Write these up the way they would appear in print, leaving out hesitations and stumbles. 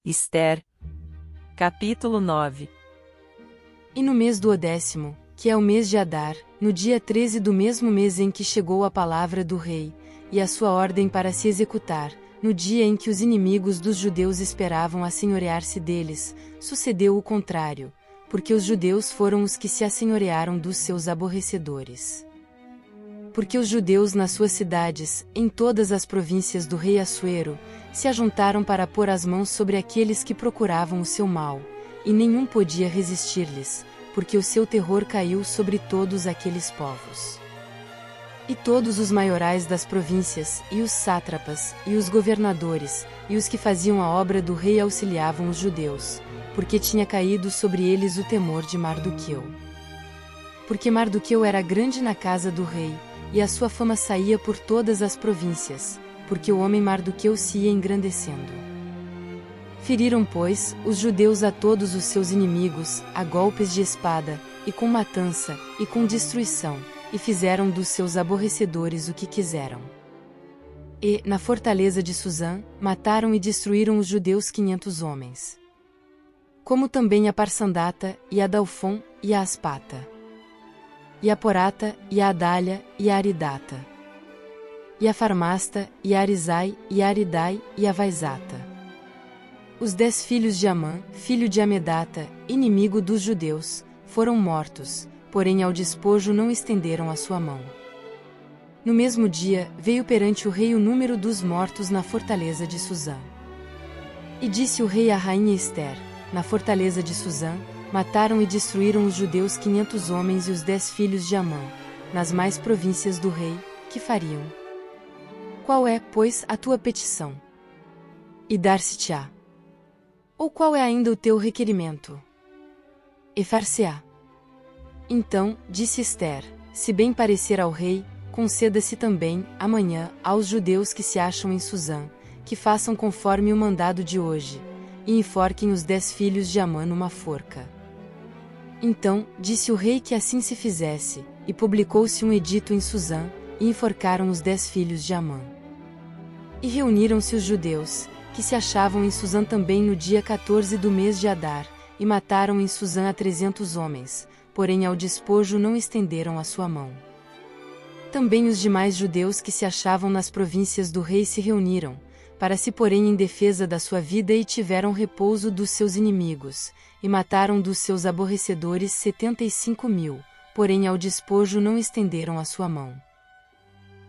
Ester, capítulo 9. E no mês do 10º, que é o mês de Adar, no dia 13 do mesmo mês em que chegou a palavra do rei, e a sua ordem para se executar, no dia em que os inimigos dos judeus esperavam assenhorear-se deles, sucedeu o contrário, porque os judeus foram os que se assenhorearam dos seus aborrecedores. Porque os judeus nas suas cidades, em todas as províncias do rei Assuero, se ajuntaram para pôr as mãos sobre aqueles que procuravam o seu mal, e nenhum podia resistir-lhes, porque o seu terror caiu sobre todos aqueles povos. E todos os maiorais das províncias, e os sátrapas, e os governadores, e os que faziam a obra do rei auxiliavam os judeus, porque tinha caído sobre eles o temor de Mardoqueu. Porque Mardoqueu era grande na casa do rei, e a sua fama saía por todas as províncias, porque o homem Mardoqueu se ia engrandecendo. Feriram, pois, os judeus a todos os seus inimigos, a golpes de espada, e com matança, e com destruição, e fizeram dos seus aborrecedores o que quiseram. E, na fortaleza de Susã, mataram e destruíram os judeus 500 homens. Como também a Parsandata, e a Dalfon, e a Aspata. E a Porata, e a Adália, e a Aridata. E a Farmasta, e a Arizai, e a Aridai, e a Vaizata. Os 10 filhos de Amã, filho de Amedata, inimigo dos judeus, foram mortos, porém ao despojo não estenderam a sua mão. No mesmo dia, veio perante o rei o número dos mortos na fortaleza de Susã. E disse o rei à rainha Ester, na fortaleza de Susã, mataram e destruíram os judeus 500 homens e os 10 filhos de Amã, nas mais províncias do rei, que fariam? Qual é, pois, a tua petição? E dar-se-te-á. Ou qual é ainda o teu requerimento? E far-se-á. Então, disse Ester, se bem parecer ao rei, conceda-se também, amanhã, aos judeus que se acham em Susã, que façam conforme o mandado de hoje, e enforquem os 10 filhos de Amã numa forca. Então, disse o rei que assim se fizesse, e publicou-se um edito em Susã, e enforcaram os 10 filhos de Amã. E reuniram-se os judeus, que se achavam em Susã também no dia 14 do mês de Adar, e mataram em Susã a 300 homens, porém ao despojo não estenderam a sua mão. Também os demais judeus que se achavam nas províncias do rei se reuniram, para se porem em defesa da sua vida e tiveram repouso dos seus inimigos, e mataram dos seus aborrecedores 75.000, porém ao despojo não estenderam a sua mão.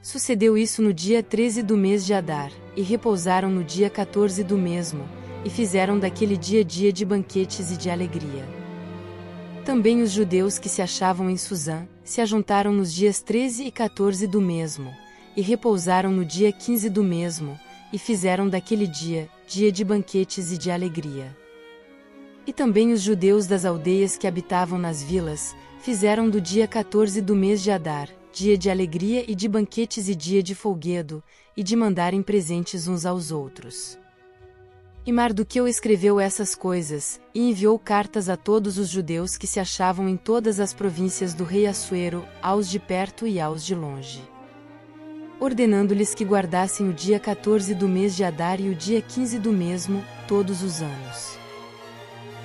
Sucedeu isso no dia 13 do mês de Adar, e repousaram no dia 14 do mesmo, e fizeram daquele dia dia de banquetes e de alegria. Também os judeus que se achavam em Susã, se ajuntaram nos dias 13 e 14 do mesmo, e repousaram no dia 15 do mesmo, e fizeram daquele dia, dia de banquetes e de alegria. E também os judeus das aldeias que habitavam nas vilas, fizeram do dia 14 do mês de Adar, dia de alegria e de banquetes e dia de folguedo, e de mandarem presentes uns aos outros. E Mardoqueu escreveu essas coisas, e enviou cartas a todos os judeus que se achavam em todas as províncias do rei Assuero, aos de perto e aos de longe, ordenando-lhes que guardassem o dia 14 do mês de Adar e o dia 15 do mesmo, todos os anos,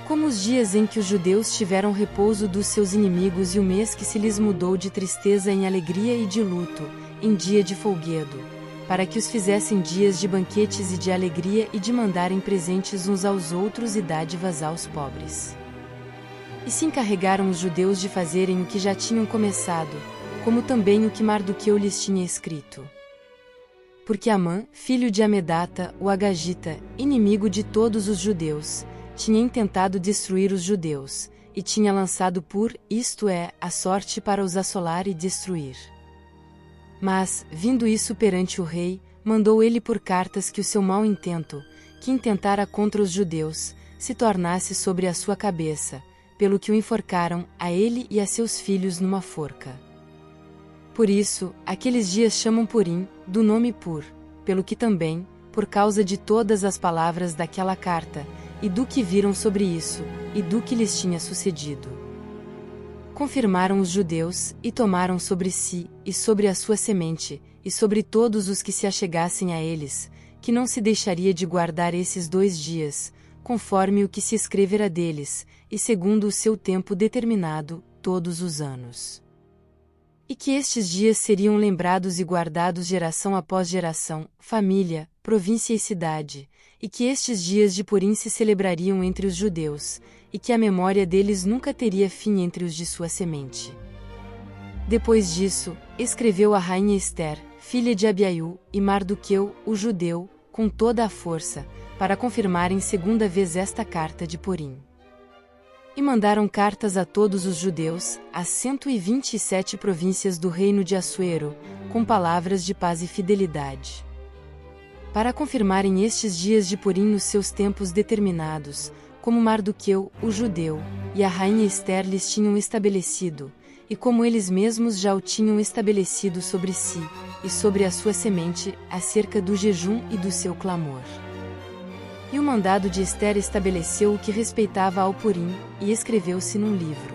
como os dias em que os judeus tiveram repouso dos seus inimigos e o mês que se lhes mudou de tristeza em alegria e de luto, em dia de folguedo, para que os fizessem dias de banquetes e de alegria e de mandarem presentes uns aos outros e dádivas aos pobres. E se encarregaram os judeus de fazerem o que já tinham começado, como também o que Mardoqueu lhes tinha escrito. Porque Amã, filho de Amedata, o Agagita, inimigo de todos os judeus, tinha intentado destruir os judeus, e tinha lançado isto é, a sorte para os assolar e destruir. Mas, vindo isso perante o rei, mandou ele por cartas que o seu mau intento, que intentara contra os judeus, se tornasse sobre a sua cabeça, pelo que o enforcaram, a ele e a seus filhos numa forca. Por isso, aqueles dias chamam Purim, do nome Pur, pelo que também, por causa de todas as palavras daquela carta, e do que viram sobre isso, e do que lhes tinha sucedido, confirmaram os judeus, e tomaram sobre si, e sobre a sua semente, e sobre todos os que se achegassem a eles, que não se deixaria de guardar esses 2 dias, conforme o que se escrevera deles, e segundo o seu tempo determinado, todos os anos. E que estes dias seriam lembrados e guardados geração após geração, família, província e cidade, e que estes dias de Purim se celebrariam entre os judeus, e que a memória deles nunca teria fim entre os de sua semente. Depois disso, escreveu a rainha Ester, filha de Abiaiú, e Mardoqueu, o judeu, com toda a força, para confirmarem segunda vez esta carta de Purim. E mandaram cartas a todos os judeus, às 127 províncias do reino de Assuero, com palavras de paz e fidelidade. Para confirmarem estes dias de Purim nos seus tempos determinados, como Mardoqueu, o judeu, e a rainha Ester lhes tinham estabelecido, e como eles mesmos já o tinham estabelecido sobre si, e sobre a sua semente, acerca do jejum e do seu clamor. E o mandado de Ester estabeleceu o que respeitava ao Purim, e escreveu-se num livro.